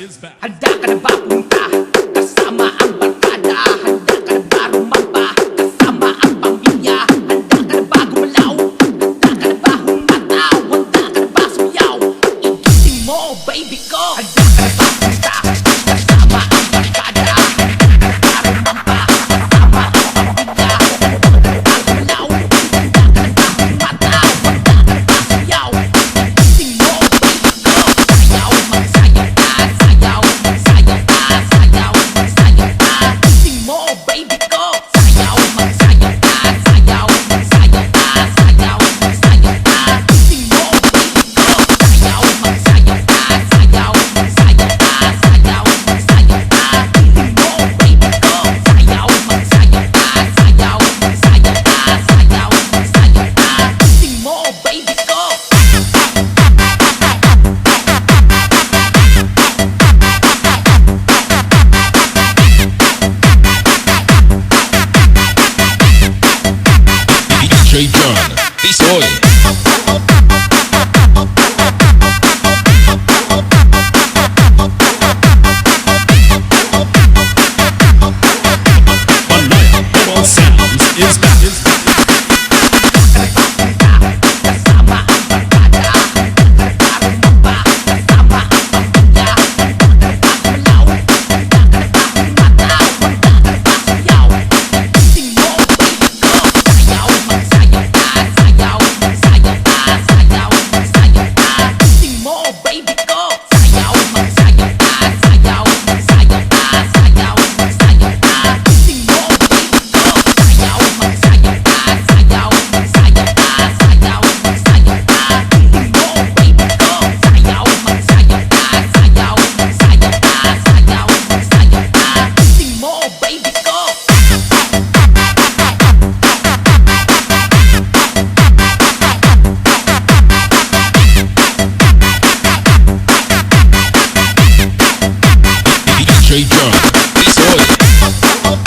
Handa ka na ba punta kasama ang barkada? Handa ka na ba rumamba kasama ang pamilya? Handa ka na ba gumalaw? Handa ka na ba humataw? Handa ka na ba sumiyaw? Igising mo, baby ko. Handa ka na ba punta kasama ang barkada? Handa ka na ba rumamba kasama ang pamilya? Handa ka na ba gumalaw? Handa ka na ba humataw? Handa ka na ba sumiyaw? Igising mo, baby ko. Sayaw, magsayaw ka. Sayaw, magsayaw ka. Sayaw, magsayaw ka. Igising mo, baby ko. Sayaw, magsayaw ka. Sayaw, magsayaw ka. Sayaw, magsayaw ka. Igising mo, baby ko. Sayaw, magsayaw ka. Sayaw, magsayaw ka. Sayaw, magsayaw ka. Igising mo, baby ko. Sayaw, magsayaw ka. Sayaw, magsayaw ka. Sayaw, magsayaw ka. Igising mo, baby ko. DJ John, Pisoy. BANAYAG Sounds is back. Kasama ang barkada. Handa ka na ba rumamba kasama ang pamilya? Handa ka na ba gumalaw? Handa ka na ba humataw? Handa ka na ba sumiyaw? Igising mo, baby ko. Sayaw, magsayaw ka. Sayaw, magsayaw ka. Sayaw, magsayaw ka. Igising mo, baby ko. Sayaw, magsayaw ka. Sayaw, magsayaw ka. Sayaw, magsayaw ka. Igising mo, baby ko. Sayaw, magsayaw ka. Sayaw, magsayaw ka. Sayaw, magsayaw ka. Igising mo, baby ko. Sayaw, magsayaw ka. Sayaw, magsayaw ka. Sayaw, magsayaw ka. Igising mo, baby ko. DJ John, Pisoy.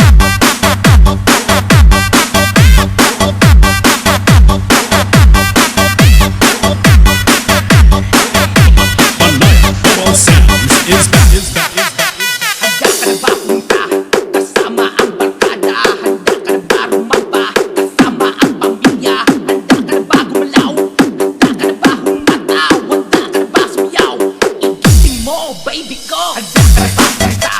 BANAYAG Sounds is back. Handa ka na ba punta kasama ang barkada? Handa ka na ba rumamba kasama ang pamilya? Handa ka na ba gumalaw? Handa ka na ba humataw? Handa ka na ba sumiyaw? Igising mo, baby ko. Handa ka na ba punta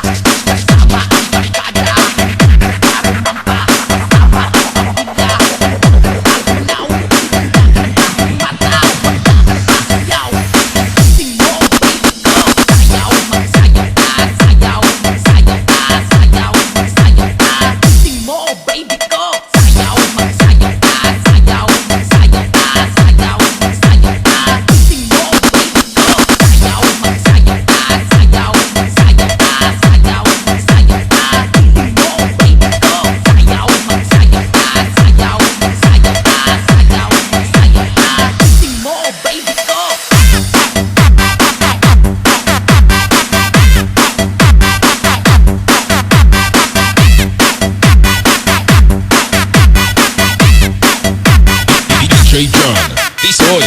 kasama ang barkada? Handa ka na ba rumamba kasama ang pamilya? Handa ka na ba gumalaw? Handa ka na ba humataw? Handa ka na ba sumiyaw? Igising mo, baby ko. Sayaw, magsayaw ka. Sayaw, magsayaw ka. Sayaw, magsayaw ka. Igising mo, baby ko. Sayaw, magsayaw ka. Sayaw, magsayaw ka. Sayaw, magsayaw ka. Igising mo, baby ko. Sayaw, magsayaw ka. Sayaw, magsayaw ka. Sayaw, magsayaw ka. Igising mo, baby ko. Sayaw, magsayaw ka. Sayaw, magsayaw ka. Sayaw, magsayaw ka. Igising mo, baby ko. DJ John, Pisoy.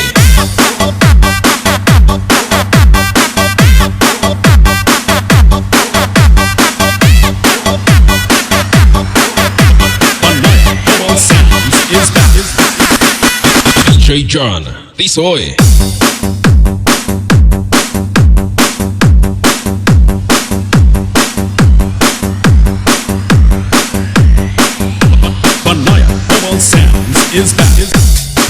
BANAYAG Sounds is back. DJ John, Pisoy. BANAYAG Sounds is back.